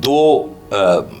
2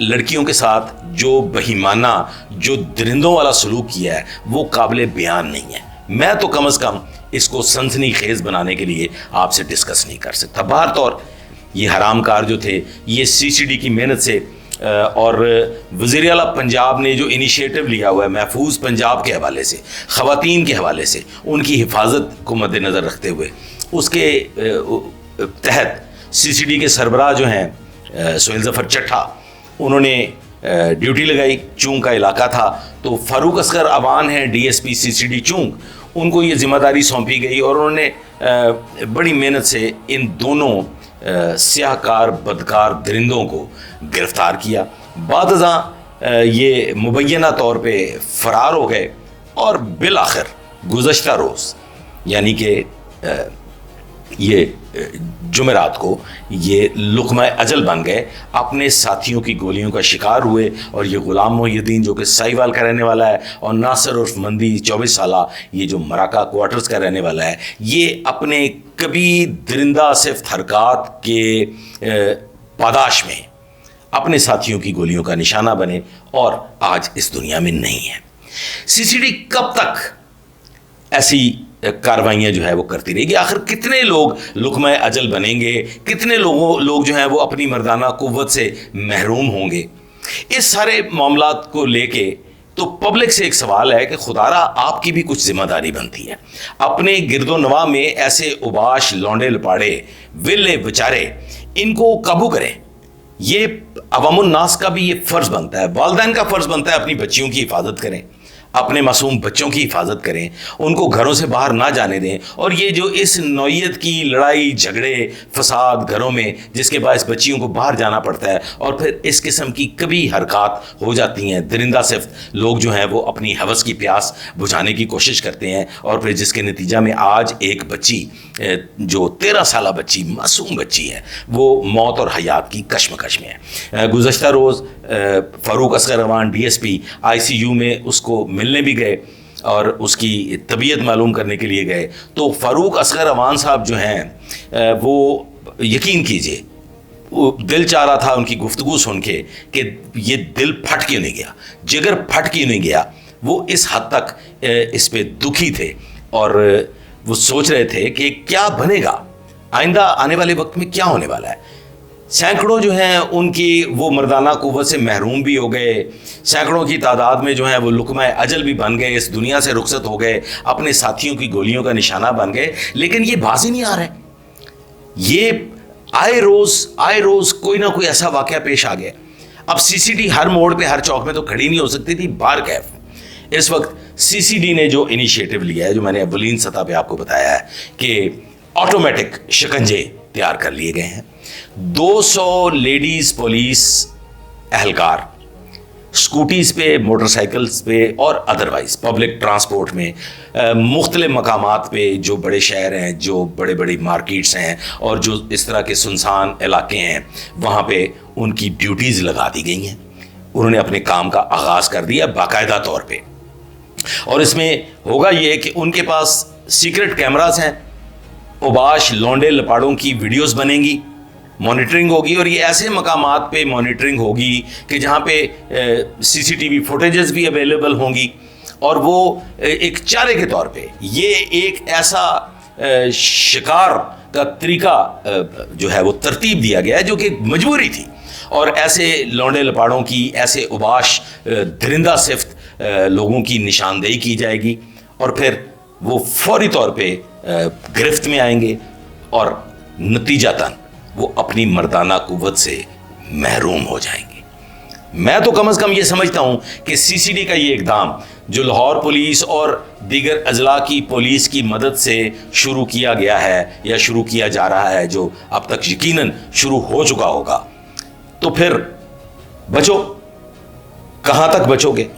لڑکیوں کے ساتھ جو بہیمانہ جو درندوں والا سلوک کیا ہے وہ قابل بیان نہیں ہے. میں تو کم از کم اس کو سنسنی خیز بنانے کے لیے آپ سے ڈسکس نہیں کر سکتا. بہر طور یہ حرام کار جو تھے یہ سی سی ڈی کی محنت سے اور وزیر اعلیٰ پنجاب نے جو انیشیٹو لیا ہوا ہے محفوظ پنجاب کے حوالے سے, خواتین کے حوالے سے, ان کی حفاظت کو مد نظر رکھتے ہوئے اس کے تحت سی سی ڈی کے سربراہ جو ہیں سہیل ظفر چٹھا, انہوں نے ڈیوٹی لگائی. چونگ کا علاقہ تھا تو فاروق اصغر اوان ہیں ڈی ایس پی سی سی ڈی چونگ, ان کو یہ ذمہ داری سونپی گئی اور انہوں نے بڑی محنت سے ان دونوں سیاہ کار بدکار درندوں کو گرفتار کیا. بعد ازاں یہ مبینہ طور پہ فرار ہو گئے اور بالآخر گزشتہ روز یعنی کہ یہ جمعرات کو یہ لقمہ اجل بن گئے, اپنے ساتھیوں کی گولیوں کا شکار ہوئے. اور یہ غلام محی الدین جو کہ سائیوال کا رہنے والا ہے اور ناصر عرف مندی 24 سالہ یہ جو مراکہ کوارٹرز کا رہنے والا ہے, یہ اپنے کبھی درندہ صفت حرکات کے پاداش میں اپنے ساتھیوں کی گولیوں کا نشانہ بنے اور آج اس دنیا میں نہیں ہے. سی سی ڈی کب تک ایسی کاروائیاں جو ہے وہ کرتی رہے گی؟ آخر کتنے لوگ لقمہ اجل بنیں گے, کتنے لوگ جو ہیں وہ اپنی مردانہ قوت سے محروم ہوں گے؟ اس سارے معاملات کو لے کے تو پبلک سے ایک سوال ہے کہ خدارا آپ کی بھی کچھ ذمہ داری بنتی ہے. اپنے گرد و نواح میں ایسے اوباش لونڈے لپاڑے ویلے بچارے ان کو قابو کریں. یہ عوام الناس کا بھی یہ فرض بنتا ہے, والدین کا فرض بنتا ہے اپنی بچیوں کی حفاظت کریں, اپنے معصوم بچوں کی حفاظت کریں, ان کو گھروں سے باہر نہ جانے دیں. اور یہ جو اس نوعیت کی لڑائی جھگڑے فساد گھروں میں جس کے باعث بچیوں کو باہر جانا پڑتا ہے اور پھر اس قسم کی کبھی حرکات ہو جاتی ہیں, درندہ صفت لوگ جو ہیں وہ اپنی ہوس کی پیاس بجھانے کی کوشش کرتے ہیں اور پھر جس کے نتیجہ میں آج ایک بچی جو 13 سالہ بچی معصوم بچی ہے وہ موت اور حیات کی کشمکش میں ہے. گزشتہ روز Farooq Asghar Awan D S P I C U میں اس کو ملنے بھی گئے اور اس کی طبیعت معلوم کرنے کے لیے گئے. تو فاروق اصغر اوان صاحب جو ہیں وہ یقین کیجئے دل چاہ رہا تھا ان کی گفتگو سن کے کہ یہ دل پھٹ کیوں نہیں گیا, جگر پھٹ کیوں نہیں گیا. وہ اس حد تک اس پہ دکھی تھے اور وہ سوچ رہے تھے کہ کیا بنے گا, آئندہ آنے والے وقت میں کیا ہونے والا ہے. سینکڑوں جو ہیں ان کی وہ مردانہ قوت سے محروم بھی ہو گئے, سینکڑوں کی تعداد میں جو ہیں وہ لقمہ اجل بھی بن گئے, اس دنیا سے رخصت ہو گئے, اپنے ساتھیوں کی گولیوں کا نشانہ بن گئے. لیکن یہ باز ہی نہیں آ رہے. یہ آئے روز کوئی نہ کوئی ایسا واقعہ پیش آ گیا. اب سی سی ڈی ہر موڑ پہ ہر چوک میں تو کھڑی نہیں ہو سکتی تھی. بار کیف اس وقت سی سی ڈی نے جو انیشیٹو لیا ہے, جو میں نے اولین سطح پہ آپ کو بتایا ہے کہ آٹومیٹک شکنجے تیار کر لیے گئے ہیں. 200 لیڈیز پولیس اہلکار سکوٹیز پہ, موٹر سائیکلز پہ اور ادروائز پبلک ٹرانسپورٹ میں مختلف مقامات پہ, جو بڑے شہر ہیں, جو بڑے بڑی مارکیٹس ہیں اور جو اس طرح کے سنسان علاقے ہیں, وہاں پہ ان کی ڈیوٹیز لگا دی گئی ہیں. انہوں نے اپنے کام کا آغاز کر دیا باقاعدہ طور پہ. اور اس میں ہوگا یہ کہ ان کے پاس سیکرٹ کیمراز ہیں, اوباش لونڈے لپاڑوں کی ویڈیوز بنیں گی, مانیٹرنگ ہوگی, اور یہ ایسے مقامات پہ مانیٹرنگ ہوگی کہ جہاں پہ سی سی ٹی وی فوٹیجز بھی اویلیبل ہوں گی. اور وہ ایک چارے کے طور پہ یہ ایک ایسا شکار کا طریقہ جو ہے وہ ترتیب دیا گیا ہے جو کہ مجبوری تھی. اور ایسے لونڈے لپاڑوں کی, ایسے اوباش درندہ صفت لوگوں کی نشاندہی کی جائے گی اور پھر وہ فوری طور پہ گرفت میں آئیں گے اور نتیجتاً وہ اپنی مردانہ قوت سے محروم ہو جائیں گے. میں تو کم از کم یہ سمجھتا ہوں کہ سی سی ڈی کا یہ اقدام جو لاہور پولیس اور دیگر اضلاع کی پولیس کی مدد سے شروع کیا گیا ہے یا شروع کیا جا رہا ہے, جو اب تک یقیناً شروع ہو چکا ہوگا, تو پھر بچو. کہاں تک بچو گے؟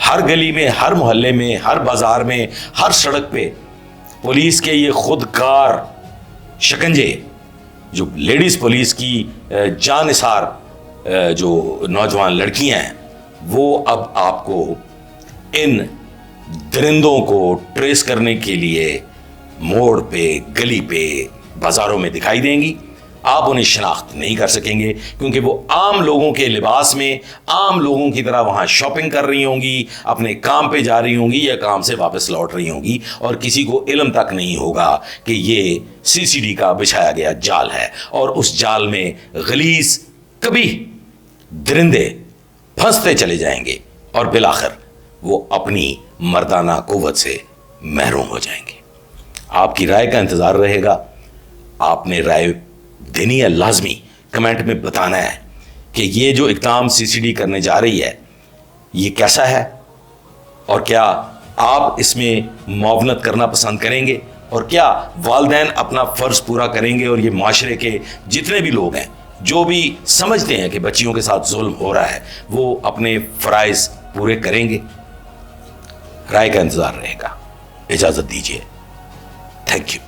ہر گلی میں, ہر محلے میں, ہر بازار میں, ہر سڑک پہ پولیس کے یہ خودکار شکنجے, جو لیڈیز پولیس کی جان نثار جو نوجوان لڑکیاں ہیں, وہ اب آپ کو ان درندوں کو ٹریس کرنے کے لیے موڑ پہ, گلی پہ, بازاروں میں دکھائی دیں گی. آپ انہیں شناخت نہیں کر سکیں گے، کیونکہ وہ عام لوگوں کے لباس میں عام لوگوں کی طرح وہاں شاپنگ کر رہی ہوں گی، اپنے کام پہ جا رہی ہوں گی یا کام سے واپس لوٹ رہی ہوں گی، اور کسی کو علم تک نہیں ہوگا کہ یہ CCD کا بچھایا گیا جال ہے، اور اس جال میں غلیظ کبھی درندے پھنستے چلے جائیں گے اور بالآخر وہ اپنی مردانہ قوت سے محروم ہو جائیں گے۔ آپ کی رائے کا انتظار رہے گا۔ آپ نے رائے دینی ہے، لازمی کمنٹ میں بتانا ہے کہ یہ جو اقدام CCD کرنے جا رہی ہے یہ کیسا ہے، اور کیا آپ اس میں معاونت کرنا پسند کریں گے، اور کیا والدین اپنا فرض پورا کریں گے، اور یہ معاشرے کے جتنے بھی لوگ ہیں جو بھی سمجھتے ہیں کہ بچیوں کے ساتھ ظلم ہو رہا ہے وہ اپنے فرائض پورے کریں گے۔ رائے کا انتظار رہے گا۔ اجازت دیجیے، تھینک یو۔